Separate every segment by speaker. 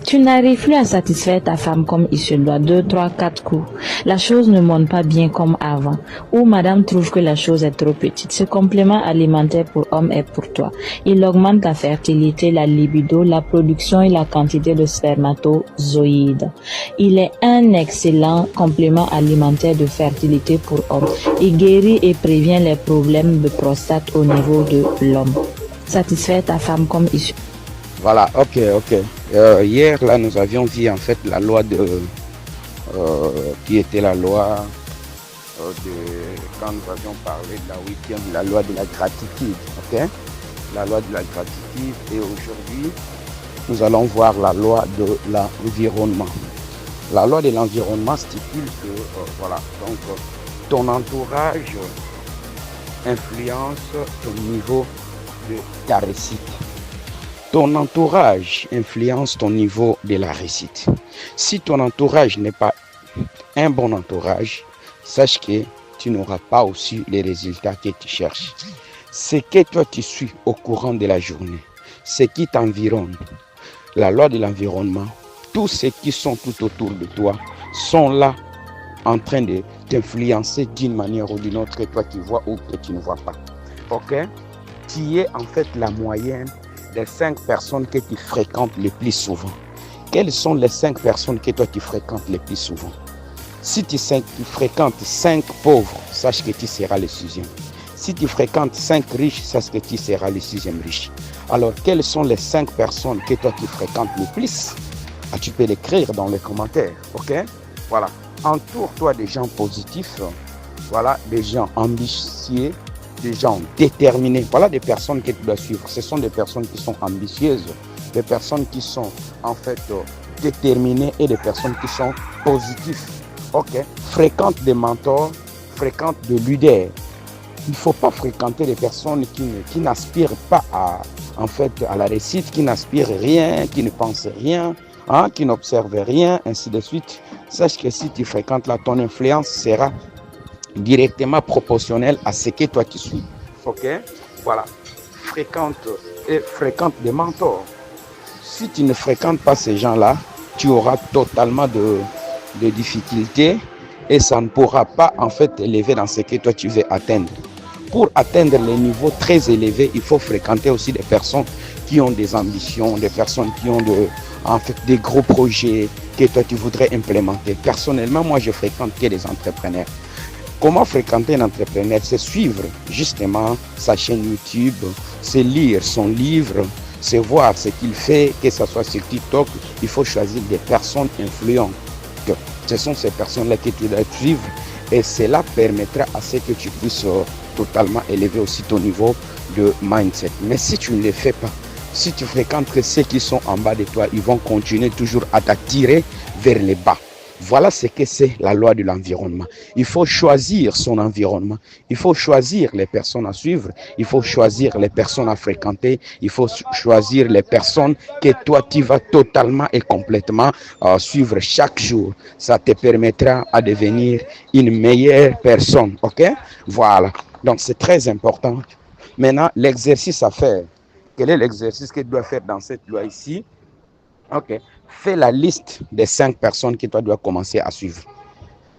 Speaker 1: Tu n'arrives plus à satisfaire ta femme comme il se doit, 2, 3, 4 coups. La chose ne monte pas bien comme avant. Ou madame trouve que la chose est trop petite. Ce complément alimentaire pour homme est pour toi. Il augmente la fertilité, la libido, la production et la quantité de spermatozoïdes. Il est un excellent complément alimentaire de fertilité pour homme. Il guérit et prévient les problèmes de prostate au niveau de l'homme. Satisfaire ta femme comme il se doit.
Speaker 2: Voilà, ok. Hier, là, nous avions vu en fait la loi qui était la loi quand nous avions parlé de la 8e, la loi de la gratitude, ok? La loi de la gratitude. Et aujourd'hui, nous allons voir la loi de l'environnement. La loi de l'environnement stipule que, voilà, donc ton entourage influence ton niveau de ta réussite. Ton entourage influence ton niveau de la réussite. Si ton entourage n'est pas un bon entourage, sache que tu n'auras pas aussi les résultats que tu cherches. Ce que toi tu suis au courant de la journée, ce qui t'environne, la loi de l'environnement, tous ceux qui sont tout autour de toi sont là en train de t'influencer d'une manière ou d'une autre que toi tu vois ou que tu ne vois pas. Ok? Tu es en fait la moyenne des 5 personnes que tu fréquentes le plus souvent. Quelles sont les 5 personnes que toi tu fréquentes le plus souvent? Si tu fréquentes 5 pauvres, sache que tu seras le 6e. Si tu fréquentes 5 riches, sache que tu seras le 6e riche. Alors, quelles sont les 5 personnes que toi tu fréquentes le plus? Tu peux l'écrire dans les commentaires, ok? Voilà. Entoure-toi des gens positifs, voilà, des gens ambitieux, des gens déterminés. Voilà des personnes que tu dois suivre. Ce sont des personnes qui sont ambitieuses, des personnes qui sont en fait déterminées et des personnes qui sont positives. Ok. Fréquente des mentors, fréquente des leaders. Il ne faut pas fréquenter des personnes qui n'aspirent pas à la réussite, qui n'aspirent rien, qui ne pensent rien, qui n'observent rien, ainsi de suite. Sache que si tu fréquentes là, ton influence sera directement proportionnel à ce que toi tu suis. Ok? Voilà. Fréquente des mentors. Si tu ne fréquentes pas ces gens-là, tu auras totalement de difficultés et ça ne pourra pas en fait t'élever dans ce que toi tu veux atteindre. Pour atteindre les niveaux très élevés, il faut fréquenter aussi des personnes qui ont des ambitions, des personnes qui ont des gros projets que toi tu voudrais implémenter. Personnellement, moi je fréquente que des entrepreneurs. Comment fréquenter un entrepreneur? C'est suivre justement sa chaîne YouTube, c'est lire son livre, c'est voir ce qu'il fait, que ce soit sur TikTok. Il faut choisir des personnes influentes. Ce sont ces personnes-là que tu dois suivre et cela permettra à ce que tu puisses totalement élever aussi ton niveau de mindset. Mais si tu ne le fais pas, si tu fréquentes ceux qui sont en bas de toi, ils vont continuer toujours à t'attirer vers le bas. Voilà ce que c'est la loi de l'environnement. Il faut choisir son environnement. Il faut choisir les personnes à suivre. Il faut choisir les personnes à fréquenter. Il faut choisir les personnes que toi, tu vas totalement et complètement suivre chaque jour. Ça te permettra à devenir une meilleure personne. OK? Voilà. Donc, c'est très important. Maintenant, l'exercice à faire. Quel est l'exercice que tu dois faire dans cette loi ici? Ok. Fais la liste des 5 personnes que tu dois commencer à suivre.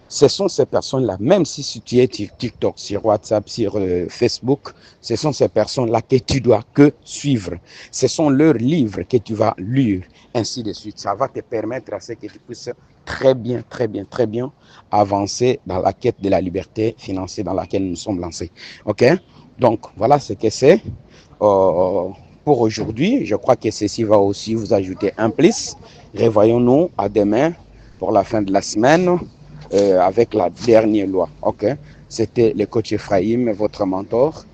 Speaker 2: Ce sont ces personnes-là, même si tu es sur TikTok, sur WhatsApp, sur Facebook, ce sont ces personnes-là que tu dois que suivre. Ce sont leurs livres que tu vas lire, ainsi de suite. Ça va te permettre à ce que tu puisses très bien avancer dans la quête de la liberté financière dans laquelle nous sommes lancés. Ok? Donc, voilà ce que c'est. Pour aujourd'hui, je crois que ceci va aussi vous ajouter un plus. Revoyons-nous à demain pour la fin de la semaine avec la dernière loi. Ok, c'était le coach Ephraim, votre mentor.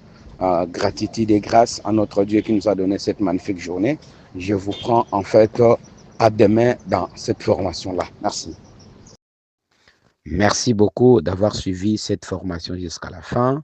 Speaker 2: Gratitude et grâce à notre Dieu qui nous a donné cette magnifique journée. Je vous prends en fait à demain dans cette formation-là. Merci. Merci beaucoup d'avoir suivi cette formation jusqu'à la fin.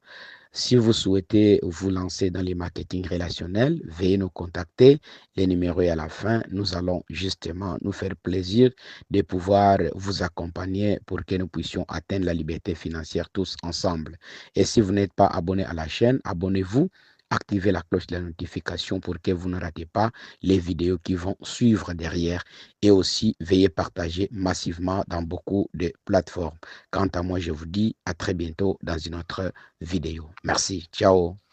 Speaker 2: Si vous souhaitez vous lancer dans les marketing relationnels, veuillez nous contacter. Le numéro est à la fin. Nous allons justement nous faire plaisir de pouvoir vous accompagner pour que nous puissions atteindre la liberté financière tous ensemble. Et si vous n'êtes pas abonné à la chaîne, abonnez-vous activez la cloche de la notification pour que vous ne ratez pas les vidéos qui vont suivre derrière et aussi veuillez partager massivement dans beaucoup de plateformes. Quant à moi, je vous dis à très bientôt dans une autre vidéo. Merci. Ciao.